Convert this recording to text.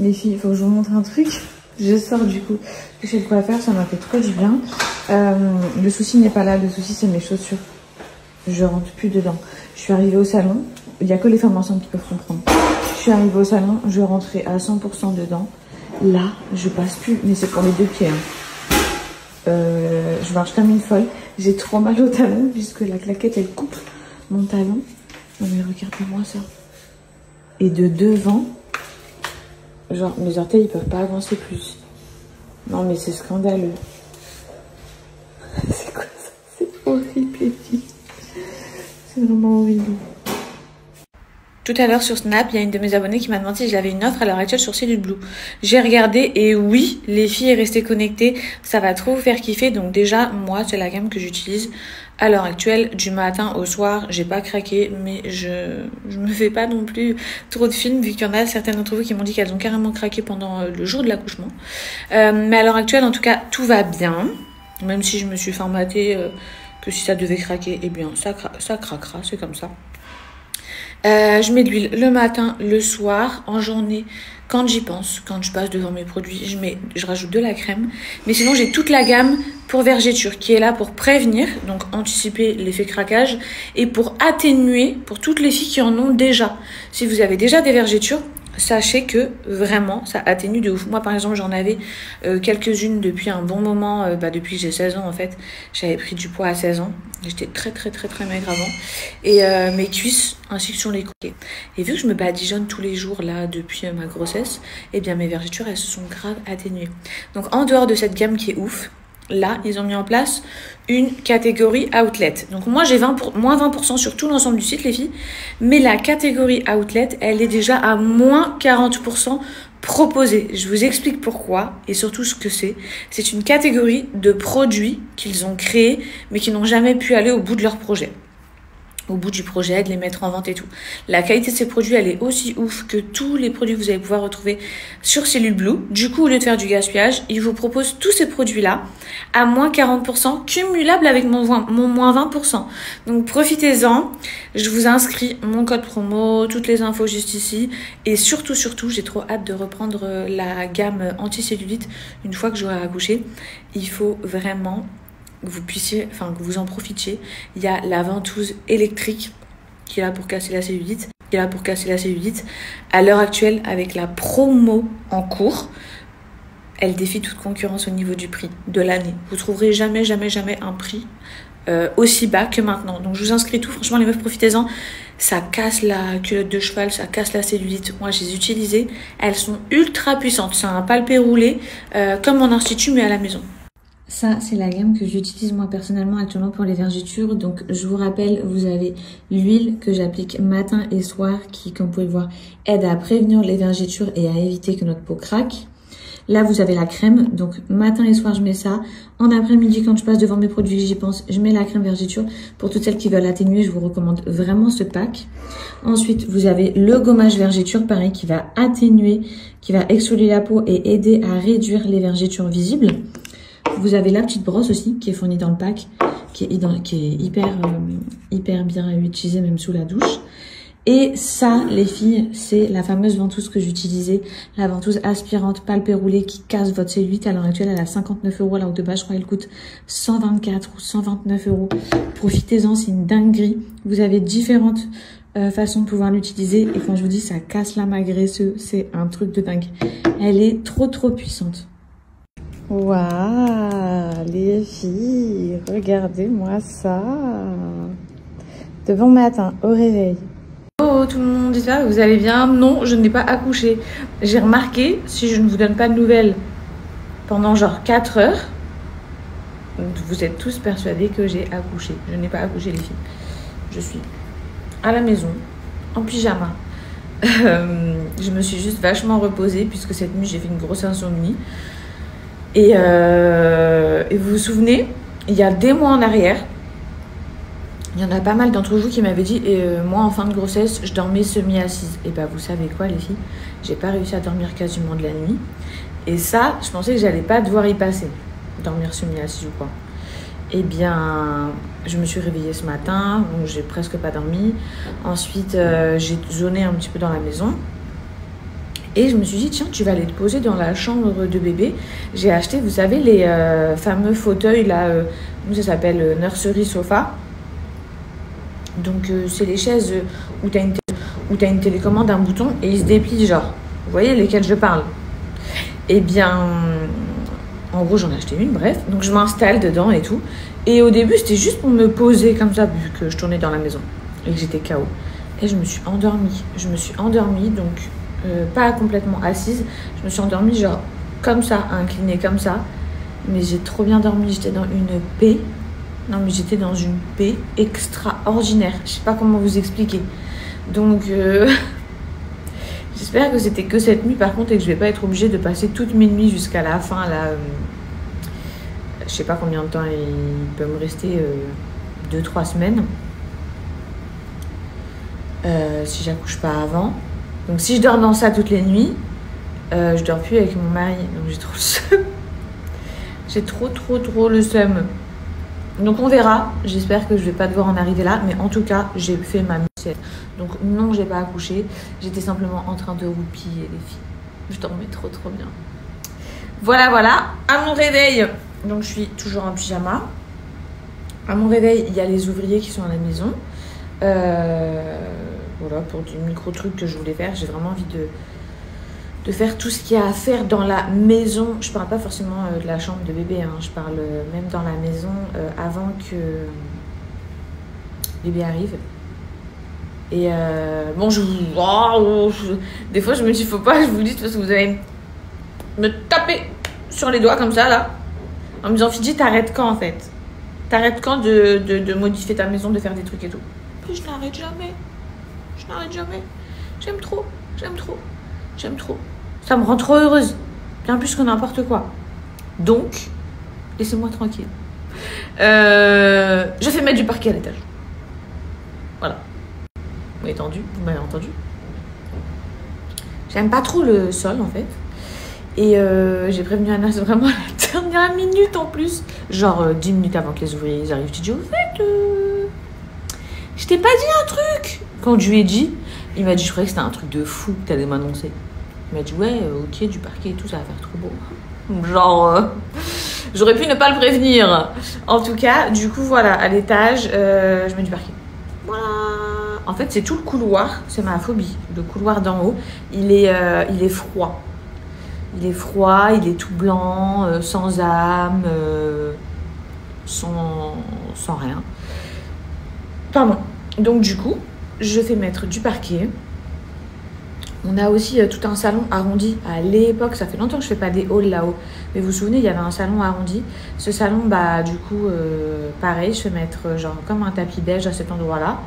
Les filles, il faut que je vous montre un truc. Je sors du coup de chez le coiffeur, ça m'a fait trop du bien. Le souci n'est pas là, le souci c'est mes chaussures. Je rentre plus dedans. Je suis arrivée au salon, il n'y a que les femmes enceintes qui peuvent comprendre. Je suis arrivée au salon, je rentrais à 100% dedans. Là, je passe plus, mais c'est pour les deux pieds. Hein. Je marche comme une folle. J'ai trop mal au talon puisque la claquette elle coupe mon talon. Non mais regardez-moi ça. Et de devant, genre mes orteils ils peuvent pas avancer plus. Non mais c'est scandaleux. C'est quoi ça? C'est horrible les filles. C'est vraiment horrible. Tout à l'heure sur Snap, il y a une de mes abonnées qui m'a demandé si j'avais une offre à l'heure actuelle sur Cellule Blue. J'ai regardé et oui, les filles, restez connectées. Ça va trop vous faire kiffer. Donc déjà, moi, c'est la gamme que j'utilise à l'heure actuelle. Du matin au soir, j'ai pas craqué, mais je me fais pas non plus trop de films vu qu'il y en a certaines d'entre vous qui m'ont dit qu'elles ont carrément craqué pendant le jour de l'accouchement. Mais à l'heure actuelle, en tout cas, tout va bien. Même si je me suis formatée que si ça devait craquer, eh bien, ça craquera, c'est comme ça. Je mets de l'huile le matin, le soir, en journée, quand j'y pense, quand je passe devant mes produits, je rajoute de la crème. Mais sinon, j'ai toute la gamme pour vergéture qui est là pour prévenir, donc anticiper l'effet craquage et pour atténuer pour toutes les filles qui en ont déjà. Si vous avez déjà des vergetures, sachez que vraiment ça atténue de ouf. Moi par exemple j'en avais quelques-unes depuis un bon moment, depuis que j'ai 16 ans en fait. J'avais pris du poids à 16 ans. J'étais très maigre avant. Et mes cuisses ainsi que sur les côtés. Et vu que je me badigeonne tous les jours là depuis ma grossesse, eh bien mes vergetures elles se sont grave atténuées. Donc en dehors de cette gamme qui est ouf, là, ils ont mis en place une catégorie outlet. Donc moi, j'ai moins 20% sur tout l'ensemble du site, les filles. Mais la catégorie outlet, elle est déjà à moins 40% proposée. Je vous explique pourquoi et surtout ce que c'est. C'est une catégorie de produits qu'ils ont créés, mais qui n'ont jamais pu aller au bout de leur projet. Au bout du projet, de les mettre en vente et tout. La qualité de ces produits, elle est aussi ouf que tous les produits que vous allez pouvoir retrouver sur Cellule Blue. Du coup, au lieu de faire du gaspillage, ils vous proposent tous ces produits-là à moins 40%, cumulable avec mon moins 20%. Donc, profitez-en. Je vous inscris mon code promo, toutes les infos juste ici. Et surtout, j'ai trop hâte de reprendre la gamme anti-cellulite une fois que j'aurai accouché. Il faut vraiment que vous puissiez, que vous en profitiez. Il y a la ventouse électrique qui est là pour casser la cellulite. À l'heure actuelle, avec la promo en cours, elle défie toute concurrence au niveau du prix de l'année. Vous trouverez jamais un prix aussi bas que maintenant. Donc je vous inscris tout. Franchement, les meufs, profitez-en. Ça casse la culotte de cheval, ça casse la cellulite. Moi, je les ai utilisées. Elles sont ultra puissantes. C'est un palpé roulé comme mon institut, mais à la maison. Ça, c'est la gamme que j'utilise moi personnellement actuellement pour les vergetures. Donc, je vous rappelle, vous avez l'huile que j'applique matin et soir qui, comme vous pouvez le voir, aide à prévenir les vergetures et à éviter que notre peau craque. Là, vous avez la crème. Donc, matin et soir, je mets ça. En après-midi, quand je passe devant mes produits que j'y pense, je mets la crème vergeture. Pour toutes celles qui veulent atténuer, je vous recommande vraiment ce pack. Ensuite, vous avez le gommage vergeture, pareil, qui va atténuer, qui va exfolier la peau et aider à réduire les vergetures visibles. Vous avez la petite brosse aussi qui est fournie dans le pack, qui est hyper bien utilisée même sous la douche. Et ça, les filles, c'est la fameuse ventouse que j'utilisais, la ventouse aspirante palpé roulé qui casse votre cellulite. À l'heure actuelle, elle a 59 €, alors que de base, je crois qu'elle coûte 124 ou 129 €. Profitez-en, c'est une dinguerie. Vous avez différentes façons de pouvoir l'utiliser. Et quand je vous dis ça casse la main graisseuse, c'est un truc de dingue. Elle est trop puissante. Waouh, les filles, regardez-moi ça. De bon matin, au réveil. Oh, tout le monde, ça, vous allez bien? Non, je n'ai pas accouché. J'ai remarqué, si je ne vous donne pas de nouvelles pendant genre 4 heures, Vous êtes tous persuadés que j'ai accouché. Je n'ai pas accouché, les filles. Je suis à la maison, en pyjama. Je me suis juste vachement reposée puisque cette nuit, j'ai fait une grosse insomnie. Et vous vous souvenez, il y a des mois en arrière, il y en a pas mal d'entre vous qui m'avaient dit moi, en fin de grossesse, je dormais semi-assise. Et bah, vous savez quoi, les filles? J'ai pas réussi à dormir quasiment de la nuit. Et ça, je pensais que j'allais pas devoir y passer. Dormir semi-assise ou quoi. Eh bien, je me suis réveillée ce matin, donc j'ai presque pas dormi. Ensuite, j'ai zoné un petit peu dans la maison. Et je me suis dit, tiens, tu vas aller te poser dans la chambre de bébé. J'ai acheté, vous savez, les fameux fauteuils, là, nous ça s'appelle nursery sofa. Donc, c'est les chaises où tu as une télécommande, un bouton, et ils se déplient, genre. Vous voyez lesquels je parle? Eh bien, en gros, j'en ai acheté une, bref. Donc, je m'installe dedans et tout. Et au début, c'était juste pour me poser comme ça, vu que je tournais dans la maison et que j'étais KO. Et je me suis endormie. Donc, pas complètement assise. Je me suis endormie, genre, comme ça, inclinée comme ça. Mais j'ai trop bien dormi. J'étais dans une paix. Non, mais j'étais dans une paix extraordinaire. Je sais pas comment vous expliquer. Donc, j'espère que c'était que cette nuit, par contre, et que je vais pas être obligée de passer toutes mes nuits jusqu'à la fin, là. Je sais pas combien de temps il peut me rester, 2-3 semaines. Si j'accouche pas avant. Donc, si je dors dans ça toutes les nuits, je dors plus avec mon mari. Donc, j'ai trop le seum. J'ai trop le seum. Donc on verra, j'espère que je vais pas devoir en arriver là, mais en tout cas, j'ai fait ma mission. Donc non, j'ai pas accouché, j'étais simplement en train de roupiller, les filles. Je dormais trop bien. Voilà, à mon réveil, donc je suis toujours en pyjama. À mon réveil, il y a les ouvriers qui sont à la maison. Voilà, pour du micro-trucs que je voulais faire, j'ai vraiment envie de faire tout ce qu'il y a à faire dans la maison. Je parle pas forcément de la chambre de bébé, hein. Je parle même dans la maison avant que bébé arrive. Et bon, des fois je me dis faut pas que je vous dise parce que vous allez me taper sur les doigts comme ça là, en me disant Fidji, t'arrêtes quand en fait? T'arrêtes quand de modifier ta maison, de faire des trucs et tout? Puis je n'arrête jamais. J'aime trop. Ça me rend trop heureuse. Bien plus que n'importe quoi. Donc, laissez-moi tranquille. Je fais mettre du parquet à l'étage. Voilà. Vous m'avez entendu. J'aime pas trop le sol, en fait. Et j'ai prévenu Anna vraiment à la dernière minute, en plus. Genre 10 minutes avant que les ouvriers arrivent. J'ai dit, au fait, je t'ai pas dit un truc. Quand je lui ai dit, il m'a dit, je croyais que c'était un truc de fou que t'allais m'annoncer. Il m'a dit, ouais, ok, du parquet et tout, ça va faire trop beau. Genre, j'aurais pu ne pas le prévenir. En tout cas, du coup, voilà, à l'étage, je mets du parquet. Voilà. En fait, c'est tout le couloir, c'est ma phobie. Le couloir d'en haut, il est froid. Il est tout blanc, sans âme, sans rien. Pardon. Donc, du coup, je fais mettre du parquet. On a aussi tout un salon arrondi. À l'époque, ça fait longtemps que je fais pas des halls là-haut. Mais vous vous souvenez, il y avait un salon arrondi. Ce salon, bah du coup, pareil, je fais mettre genre comme un tapis beige à cet endroit-là.